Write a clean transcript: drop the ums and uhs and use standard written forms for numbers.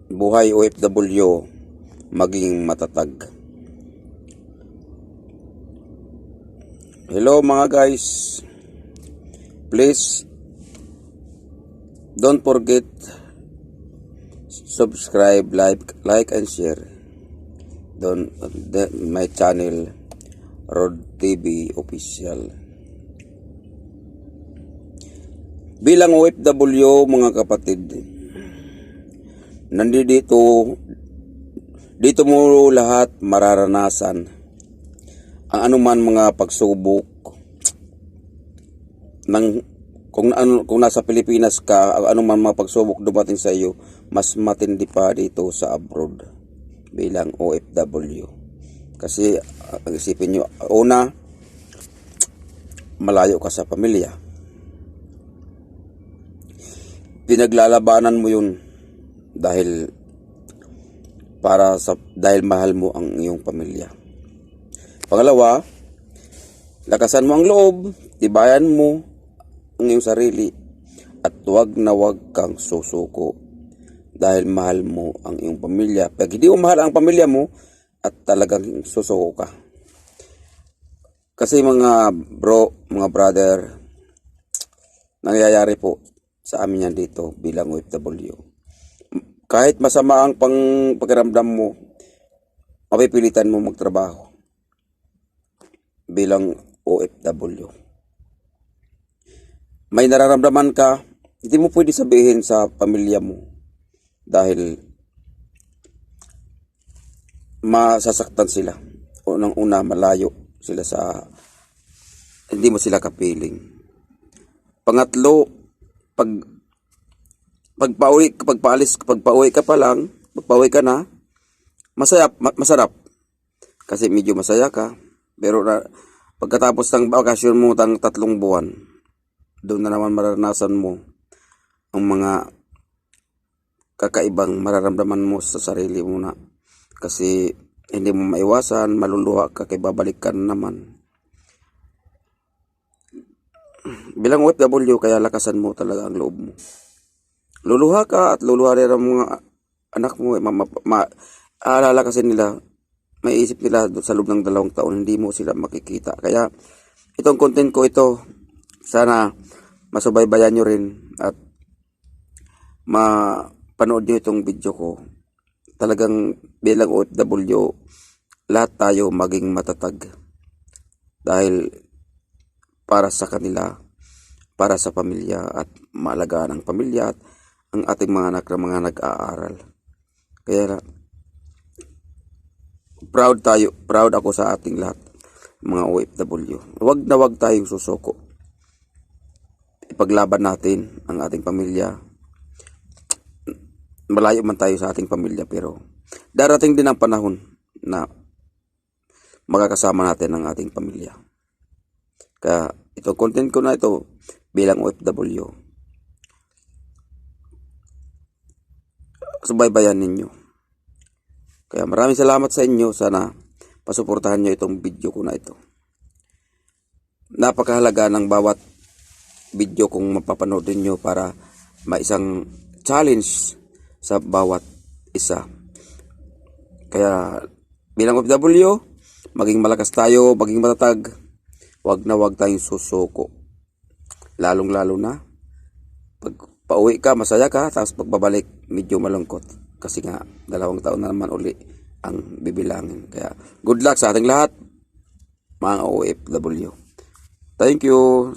Buhay OFW, maging matatag. Hello mga guys, please don't forget subscribe, like and share my channel Rod TV Official. Bilang OFW mga kapatid, dito mo lahat mararanasan ang anuman mga pagsubok ng kung nasa Pilipinas ka, ang anuman mga pagsubok dumating sa iyo, mas matindi pa dito sa abroad bilang OFW. Kasi isipin nyo, una, malayo ka sa pamilya, pinaglalabanan mo yun dahil mahal mo ang iyong pamilya. Pangalawa, lakasan mo ang loob, tibayan mo ang iyong sarili, at huwag na huwag kang susuko dahil mahal mo ang iyong pamilya. Pag hindi mo mahal ang pamilya mo, at talagang susuko ka. Kasi mga bro, mga brother, nangyayari po sa amin yan dito bilang OFW. Kahit masama ang pakiramdam mo, mapipilitan mo magtrabaho bilang OFW. May nararamdaman ka, hindi mo pwede sabihin sa pamilya mo dahil masasaktan sila. Unang-una, malayo sila hindi mo sila kapiling. Pangatlo, pagpauwi ka na, masarap. Kasi medyo masaya ka. Pero pagkatapos ng bakasyon mo, 3 buwan, doon na naman mararanasan mo ang mga kakaibang mararamdaman mo sa sarili mo na. Kasi hindi mo maiwasan, maluluha ka, kaya babalik ka naman. Bilang OFW, kaya lakasan mo talaga ang loob mo. Luluha ka at luluha rin ang mga anak mo. Aalala kasi nila, may isip nila sa loob ng 2 taon, hindi mo sila makikita. Kaya itong content ko ito, sana masubaybayan nyo rin at mapanood nyo itong video ko. Talagang bilang OFW, lahat tayo maging matatag. Dahil para sa kanila, para sa pamilya at maalagaan ang pamilya at ang ating mga anak na mga nag-aaral. Kaya proud ako sa ating lahat, mga OFW. Huwag na huwag tayong susuko. Ipaglaban natin ang ating pamilya. Malayo man tayo sa ating pamilya, pero darating din ang panahon na makakasama natin ang ating pamilya. Kaya ito, content ko na ito bilang OFW, subaybayan ninyo. Kaya maraming salamat sa inyo. Sana pasuportahan nyo itong video ko na ito. Napakahalaga ng bawat video kung mapapanood nyo para maisang challenge sa bawat isa. Kaya bilang OFW, maging malakas tayo, maging matatag. Huwag na huwag tayong susuko. Lalong-lalo na pag pauwi ka, masaya ka, tapos pagbabalik, medyo malungkot. Kasi nga, 2 taon na naman uli ang bibilangin. Kaya, good luck sa ating lahat, mga OFW. Thank you.